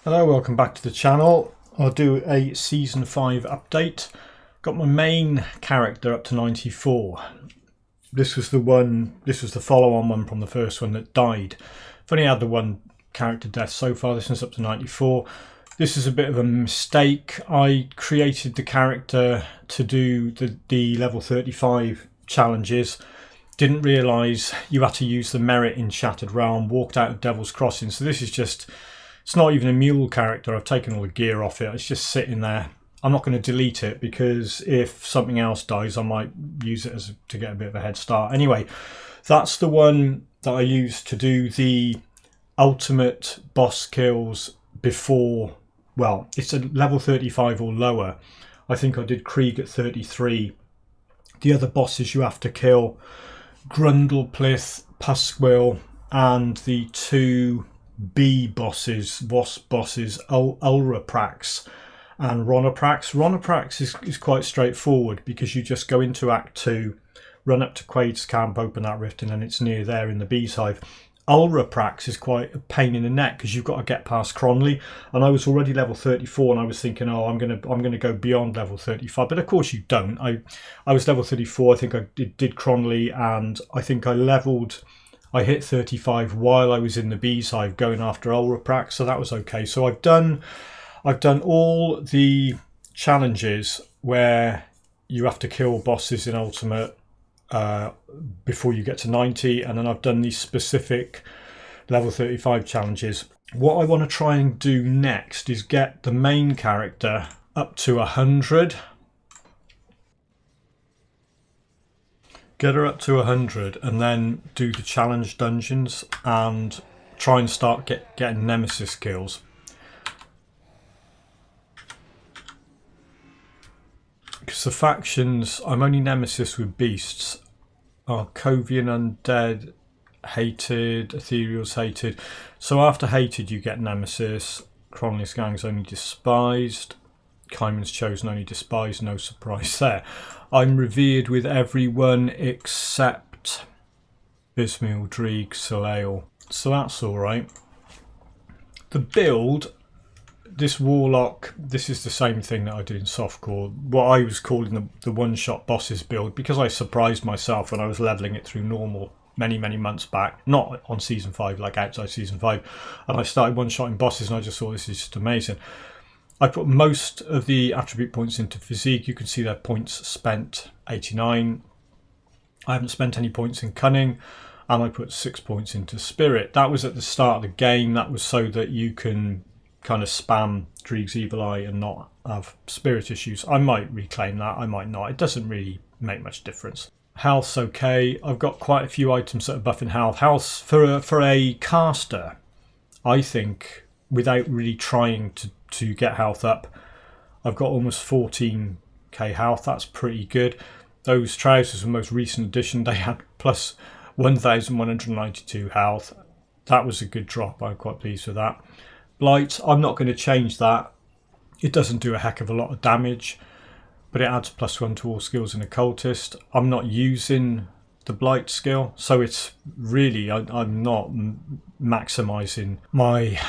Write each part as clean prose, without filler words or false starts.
Hello, welcome back to the channel. I'll do a season 5 update. Got my main character up to 94. This was the follow-on one from the first one that died. I've only had the one character death so far. This one's up to 94. This is a bit of a mistake. I created the character to do the level 35 challenges. Didn't realise you had to use the merit in Shattered Realm, walked out of Devil's Crossing. So this is just, it's not even a mule character. I've taken all the gear off it. It's just sitting there. I'm not going to delete it because if something else dies, I might use it to get a bit of a head start. Anyway, that's the one that I used to do the ultimate boss kills before. Well, it's a level 35 or lower. I think I did Krieg at 33. The other bosses you have to kill: Grundleplith, Pusquill, and the two bee bosses, wasp bosses, Ulraprax and Ronoprax. Ronoprax is quite straightforward because you just go into Act 2, run up to Quaid's camp, open that rift, and then it's near there in the bee's hive. Ulraprax is quite a pain in the neck because you've got to get past Cronley, and I was already level 34 and I was thinking, oh, I'm gonna go beyond level 35, but of course you don't. I was level 34. I think I did Cronley, and I think I hit 35 while I was in the bee's hive going after Ulraprax, so that was okay. So I've done all the challenges where you have to kill bosses in Ultimate before you get to 90, and then I've done these specific level 35 challenges. What I want to try and do next is get the main character up to 100. Get her up to 100 and then do the challenge dungeons and try and start getting nemesis kills. Because the factions, I'm only nemesis with beasts. Arcovian undead, hated, ethereal's hated. So after hated you get nemesis. Cronley's gang's only despised. Kaiman's chosen, only despised, no surprise there. I'm revered with everyone except Bismil, Dreeg, Soleil. So that's alright. The build, this Warlock, this is the same thing that I did in Softcore. What I was calling the one-shot bosses build, because I surprised myself when I was levelling it through normal many months back, not on Season 5, like outside Season 5, and I started one-shotting bosses and I just thought this is just amazing. I put most of the attribute points into physique. You can see their points spent, 89. I haven't spent any points in cunning, and I put 6 points into spirit. That was at the start of the game. That was so that you can kind of spam Dreeg's Evil Eye and not have spirit issues. I might reclaim that, I might not. It doesn't really make much difference. Health's okay. I've got quite a few items that are buffing health. Health for a caster, I think, without really trying to get health up, I've got almost 14k health. That's pretty good. Those trousers, the most recent edition, they had plus 1192 health. That was a good drop. I'm quite pleased with that. Blight, I'm not going to change that. It doesn't do a heck of a lot of damage, but it adds +1 to all skills in occultist. I'm not using the Blight skill, so it's really, I'm not maximizing my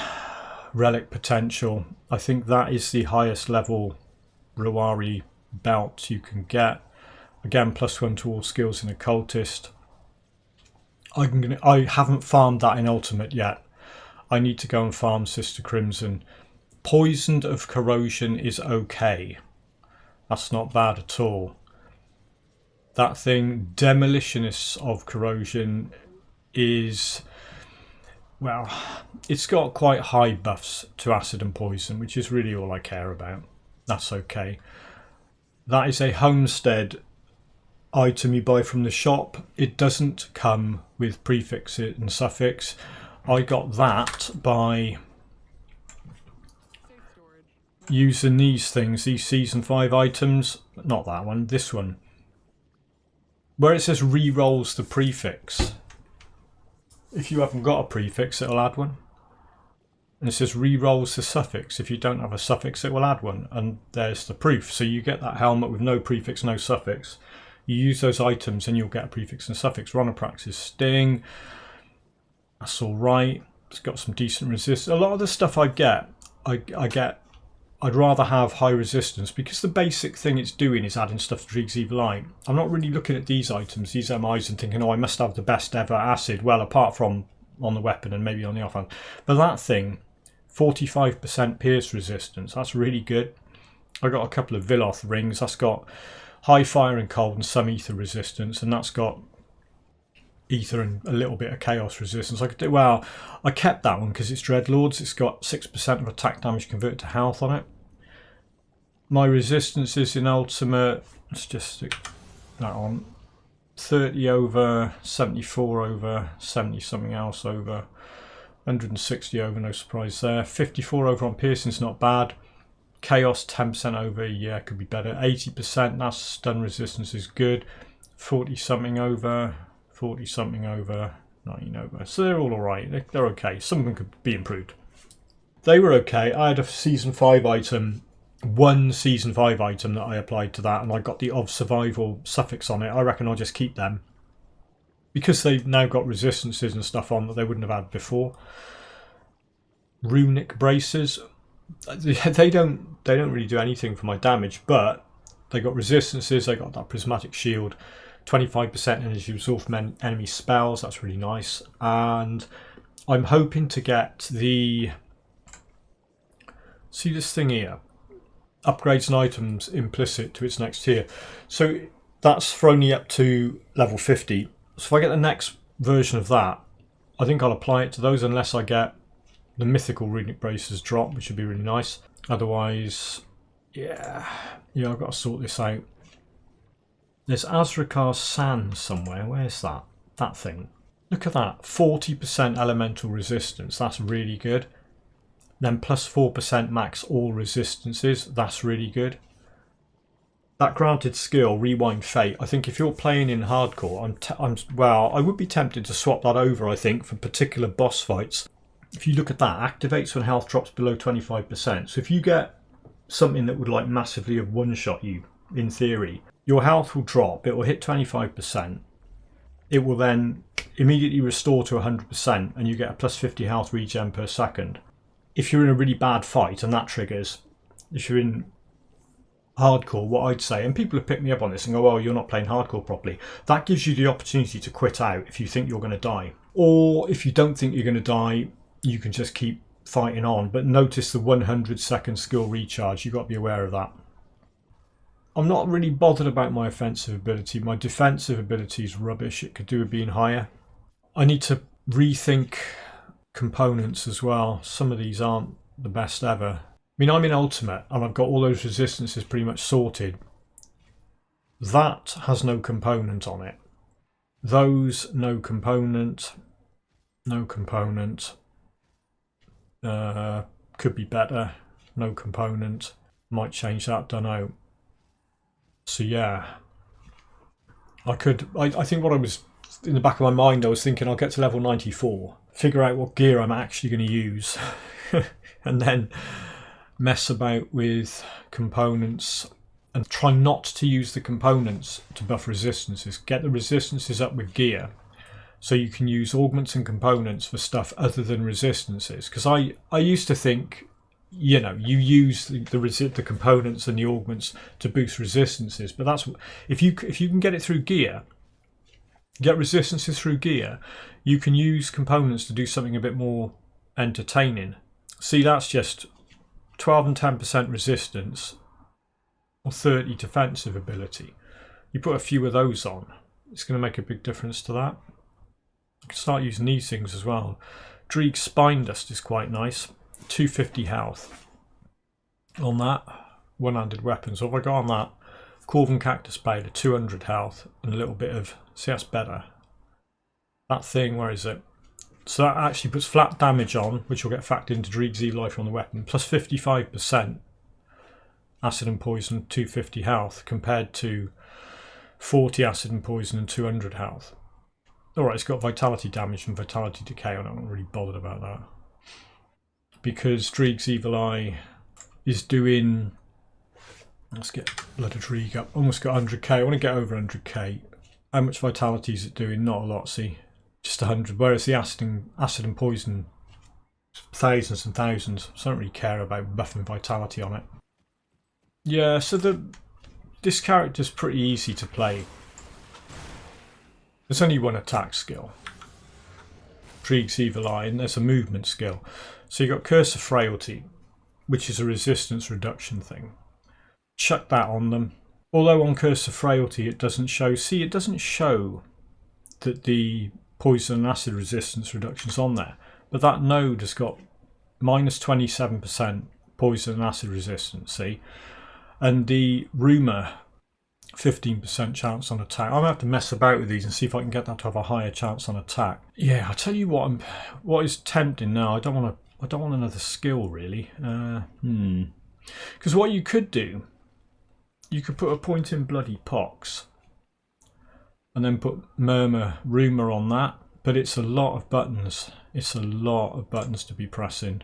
relic potential. I think that is the highest level Ruari belt you can get. Again, +1 to all skills in occultist. I haven't farmed that in Ultimate yet. I need to go and farm Sister Crimson. Poisoned of Corrosion is okay. That's not bad at all. That thing, Demolitionists of Corrosion, is, well, it's got quite high buffs to acid and poison, which is really all I care about. That's okay. That is a homestead item you buy from the shop. It doesn't come with prefix and suffix. I got that by using these things, these Season 5 items. Not that one, this one. Where it says re-rolls the prefix. If you haven't got a prefix, it'll add one. And it says re-rolls the suffix. If you don't have a suffix, it will add one. And there's the proof. So you get that helmet with no prefix, no suffix. You use those items and you'll get a prefix and suffix. Ronoprax's Sting. That's alright. It's got some decent resist. A lot of the stuff I get, I'd rather have high resistance, because the basic thing it's doing is adding stuff to Dreig's Evil Eye. I'm not really looking at these items, these MIs, and thinking, oh, I must have the best ever acid. Well, apart from on the weapon and maybe on the offhand. But that thing, 45% pierce resistance, that's really good. I got a couple of Veloth rings. That's got high fire and cold and some ether resistance, and that's got ether and a little bit of chaos resistance. I could do well. I kept that one because it's Dreadlords. It's got 6% of attack damage converted to health on it. My resistance is in ultimate. Let's just stick that on. 30 over, 74 over, 70 something else over, 160 over, no surprise there. 54 over on piercing's not bad. Chaos 10% over, yeah, could be better. 80%, that's stun resistance is good. 40 something over, 40 something over, 19 over. So they're all alright, they're okay. Some of them could be improved. They were okay. I had a season 5 item, one season 5 item that I applied to that, and I got the of survival suffix on it. I reckon I'll just keep them, because they've now got resistances and stuff on that they wouldn't have had before. Runic braces, they don't really do anything for my damage, but they got resistances. They got that prismatic shield, 25% energy absorbed from enemy spells. That's really nice. And I'm hoping to get the, see this thing here, upgrades and items implicit to its next tier. So that's for only up to level 50. So if I get the next version of that, I think I'll apply it to those, unless I get the mythical runic braces drop, which would be really nice. Otherwise, yeah, I've got to sort this out. There's Azrakar's Sand somewhere. Where's that? That thing. Look at that. 40% elemental resistance. That's really good. Then plus 4% max all resistances. That's really good. That granted skill, Rewind Fate. I think if you're playing in hardcore, well, I would be tempted to swap that over, I think, for particular boss fights. If you look at that, activates when health drops below 25%. So if you get something that would like massively have one-shot you, in theory, your health will drop. It will hit 25%. It will then immediately restore to 100%, and you get a plus 50 health regen per second. If you're in a really bad fight and that triggers, if you're in hardcore, what I'd say, and people have picked me up on this and go, well, you're not playing hardcore properly. That gives you the opportunity to quit out if you think you're going to die. Or if you don't think you're going to die, you can just keep fighting on. But notice the 100-second skill recharge. You've got to be aware of that. I'm not really bothered about my offensive ability. My defensive ability is rubbish. It could do with being higher. I need to rethink components as well. Some of these aren't the best ever. I mean, I'm in ultimate and I've got all those resistances pretty much sorted. That has no component on it. Those, no component. No component. Could be better. No component. Might change that, don't know. So yeah, I think what I was in the back of my mind, I was thinking I'll get to level 94, figure out what gear I'm actually going to use, and then mess about with components and try not to use the components to buff resistances. Get the resistances up with gear, so you can use augments and components for stuff other than resistances. Because I used to think, you use the components and the augments to boost resistances, but that's if you can get it through gear, get resistances through gear, you can use components to do something a bit more entertaining. See, that's just 12 and 10% resistance or 30 defensive ability. You put a few of those on, it's going to make a big difference to that. You can start using these things as well. Dreig's Spine Dust is quite nice. 250 health on that one-handed weapon. So if I go on that, Corvin Cactus Blade, 200 health and a little bit of, see, that's better. That thing, where is it? So that actually puts flat damage on, which will get factored into Dreig's Evil Eye on the weapon, plus 55% acid and poison, 250 health, compared to 40 acid and poison and 200 health. Alright, it's got vitality damage and vitality decay on it. I'm not really bothered about that, because Dreig's Evil Eye is doing, let's get Blood of Dreig up, almost got 100k. I want to get over 100k. How much vitality is it doing? Not a lot, see, just 100, whereas the acid and poison thousands and thousands, so I don't really care about buffing vitality on it. Yeah, so this character's pretty easy to play. There's only one attack skill, Trig's Evil Eye, and there's a movement skill. So you've got Curse of Frailty, which is a resistance reduction thing. Chuck that on them. Although on Curse of Frailty it doesn't show, see, it doesn't show that the poison and acid resistance reduction's on there, but that node has got minus 27% poison and acid resistance, see? And the rumour, 15% chance on attack. I'm going to have to mess about with these and see if I can get that to have a higher chance on attack. Yeah, I'll tell you what is tempting now. I don't want another skill really. Because what you could do, you could put a point in bloody pox and then put rumour on that, but it's a lot of buttons. It's a lot of buttons to be pressing.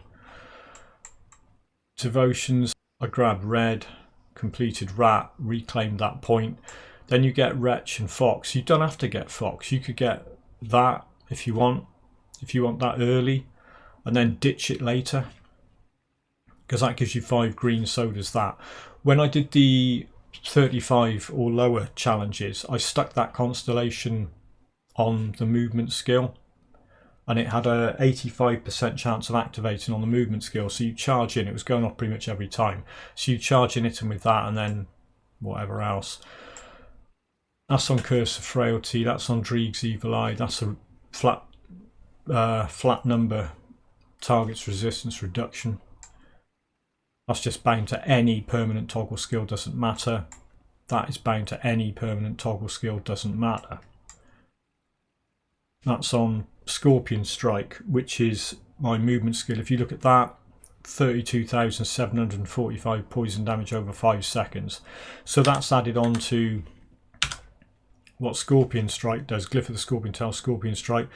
Devotions, I grabbed red, completed rat, reclaimed that point. Then you get wretch and fox. You don't have to get fox. You could get that if you want that early and then ditch it later, because that gives you 5 green, so does that. When I did the 35 or lower challenges, I stuck that constellation on the movement skill and it had a 85% chance of activating on the movement skill. So you charge in, it was going off pretty much every time. So you charge in it and with that and then whatever else. That's on Curse of Frailty, that's on Trig's Evil Eye, that's a flat number targets resistance reduction. That's just bound to any permanent toggle skill, doesn't matter. That is bound to any permanent toggle skill, doesn't matter. That's on Scorpion Strike, which is my movement skill. If you look at that, 32,745 poison damage over 5 seconds. So that's added on to what Scorpion Strike does. Glyph of the Scorpion Tail, Scorpion Strike.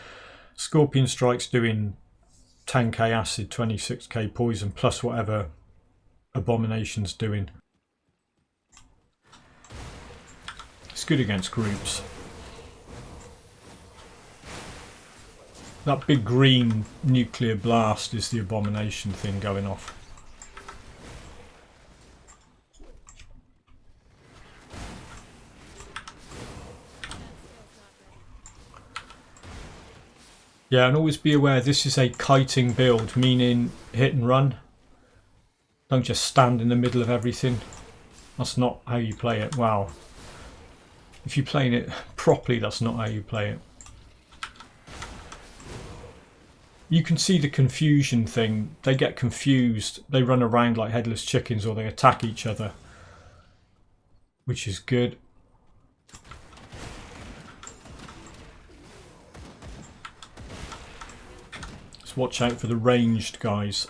Scorpion Strike's doing 10k acid, 26k poison, plus whatever Abomination's doing. It's good against groups. That big green nuclear blast is the Abomination thing going off. Yeah, and always be aware this is a kiting build, meaning hit and run. Don't just stand in the middle of everything. That's not how you play it. Wow. If you're playing it properly, that's not how you play it. You can see the confusion thing. They get confused. They run around like headless chickens or they attack each other, which is good. Just watch out for the ranged guys.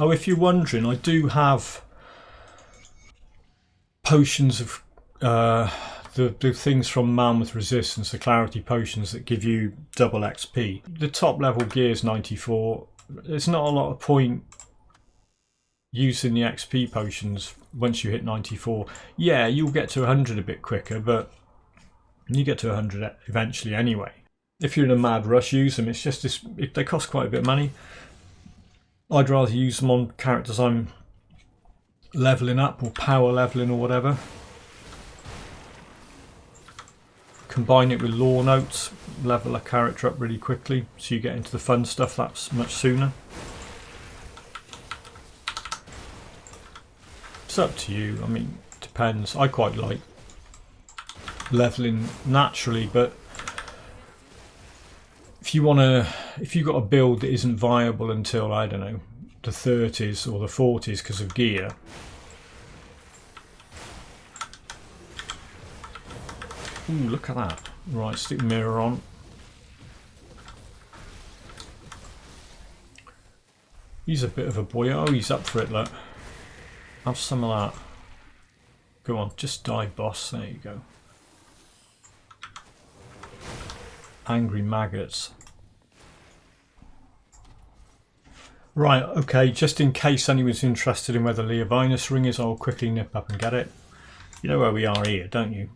Oh, if you're wondering, I do have potions of the things from Mammoth Resistance, the Clarity Potions that give you double XP. The top level gear is 94. There's not a lot of point using the XP potions once you hit 94. Yeah, you'll get to 100 a bit quicker, but you get to 100 eventually anyway. If you're in a mad rush, use them. It's just this, they cost quite a bit of money. I'd rather use them on characters I'm leveling up or power leveling or whatever. Combine it with lore notes, level a character up really quickly so you get into the fun stuff that's much sooner. It's up to you. I mean, it depends. I quite like leveling naturally, but if you've got a build that isn't viable until, I don't know, the 30s or the 40s because of gear, ooh, look at that. Right, stick the mirror on. He's a bit of a boy. Oh, he's up for it, look. Have some of that. Go on, just die, boss. There you go. Angry maggots. Right, okay, just in case anyone's interested in where the Leovinus Ring is, I'll quickly nip up and get it. You know where we are here, don't you?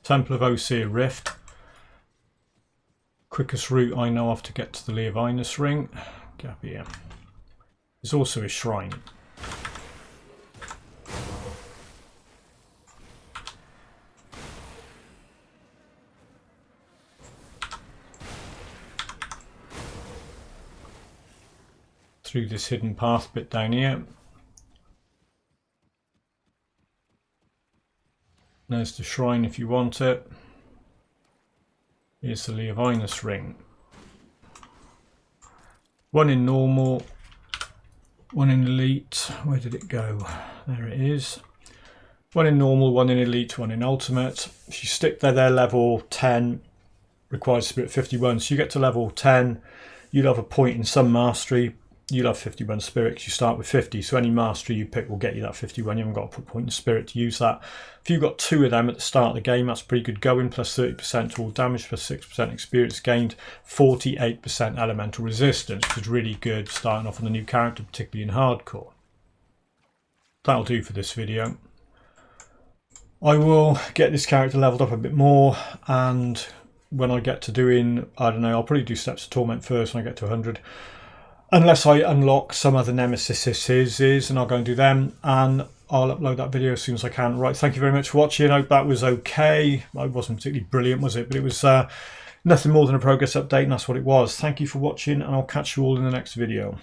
Temple of Osir Rift. Quickest route I know of to get to the Leovinus Ring. Get up here. There's also a shrine. Through this hidden path bit down here. There's the shrine if you want it. Here's the Leovinus Ring. One in normal, one in elite. Where did it go? There it is. One in normal, one in elite, one in ultimate. If you stick there, they're level 10, requires spirit 51. So you get to level 10, you'd have a point in some mastery. You'll have 51 spirits. You start with 50, so any mastery you pick will get you that 51. You haven't got to put point in spirit to use that. If you've got 2 of them at the start of the game, that's pretty good going. Plus 30% to all damage, plus 6% experience gained, 48% elemental resistance, which is really good starting off on a new character, particularly in hardcore. That'll do for this video. I will get this character leveled up a bit more, and when I get to doing, I don't know, I'll probably do Steps of Torment first when I get to 100. Unless I unlock some other nemesis, and I'll go and do them, and I'll upload that video as soon as I can. Right, thank you very much for watching. I hope that was okay. It wasn't particularly brilliant, was it? But it was nothing more than a progress update, and that's what it was. Thank you for watching, and I'll catch you all in the next video.